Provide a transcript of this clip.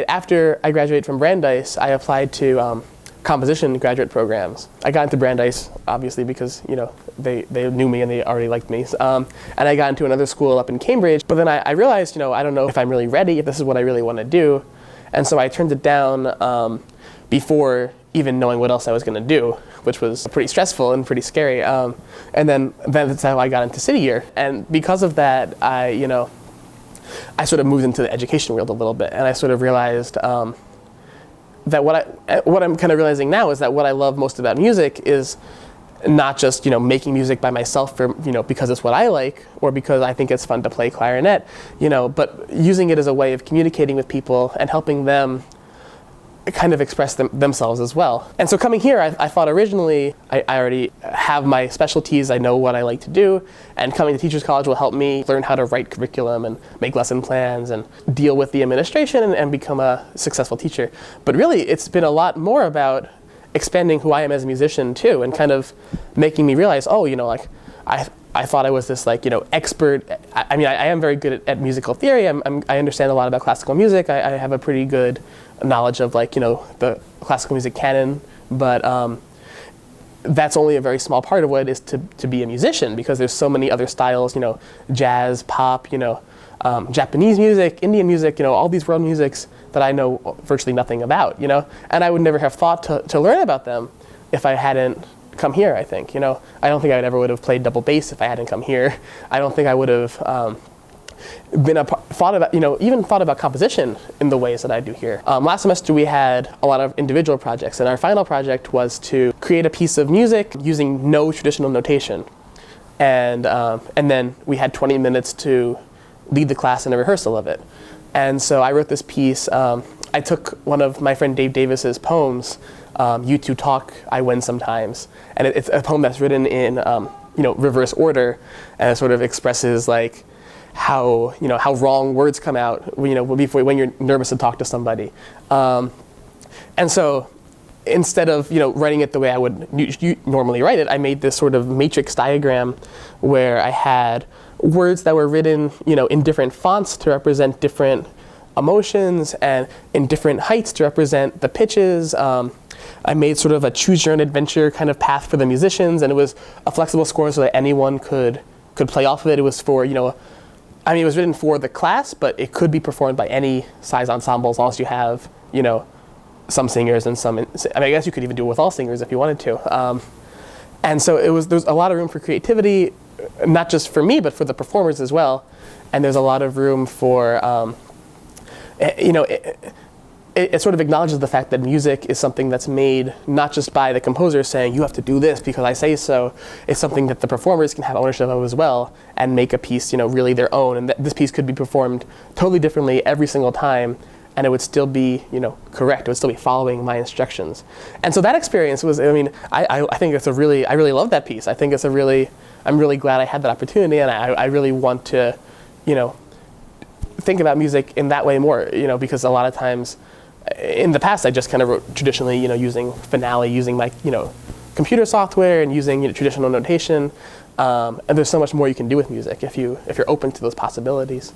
After I graduated from Brandeis, I applied to composition graduate programs. I got into Brandeis, obviously, because they knew me and they already liked me. And I got into another school up in Cambridge. But then I realized, I don't know if I'm really ready, if this is what I really want to do. And so I turned it down before even knowing what else I was going to do, which was pretty stressful and pretty scary. And then that's how I got into City Year. And because of that, I sort of moved into the education world a little bit, and I sort of realized that what I'm kind of realizing now is that what I love most about music is not just making music by myself for because it's what I like or because I think it's fun to play clarinet, but using it as a way of communicating with people and helping them kind of express themselves as well. And so coming here, I thought originally I already have my specialties, I know what I like to do, and coming to Teachers College will help me learn how to write curriculum and make lesson plans and deal with the administration and become a successful teacher. But really, it's been a lot more about expanding who I am as a musician too, and kind of making me realize, I thought I was this expert. I am very good at musical theory. I understand a lot about classical music. I have a pretty good knowledge of the classical music canon, but that's only a very small part of what it is to be a musician, because there's so many other styles, jazz, pop, Japanese music, Indian music, all these world musics that I know virtually nothing about, and I would never have thought to learn about them if I hadn't come here. I think, I don't think I ever would have played double bass if I hadn't come here. I don't think I would have thought about composition in the ways that I do here. Last semester we had a lot of individual projects, and our final project was to create a piece of music using no traditional notation, and then we had 20 minutes to lead the class in a rehearsal of it. And so I wrote this piece. I took one of my friend Dave Davis's poems, "You Two Talk, I Win Sometimes," and it's a poem that's written in reverse order, and it sort of expresses how wrong words come out when you're nervous to talk to somebody, and so instead of writing it the way I would normally write it, I made this sort of matrix diagram where I had words that were written in different fonts to represent different emotions and in different heights to represent the pitches. I made sort of a choose your own adventure kind of path for the musicians, and it was a flexible score so that anyone could play off of it. It was for it was written for the class, but it could be performed by any size ensemble as long as you have, some singers and some. I guess you could even do it with all singers if you wanted to. And so there's a lot of room for creativity, not just for me, but for the performers as well. And there's a lot of room for, it sort of acknowledges the fact that music is something that's made not just by the composer saying, you have to do this because I say so. It's something that the performers can have ownership of as well and make a piece, really their own. And this piece could be performed totally differently every single time, and it would still be, correct. It would still be following my instructions. And so that experience was, I think I really love that piece. I think I'm really glad I had that opportunity, and I really want to, think about music in that way more, because a lot of times in the past I just kind of wrote traditionally, using Finale, using my, computer software and using traditional notation. And there's so much more you can do with music if you're open to those possibilities.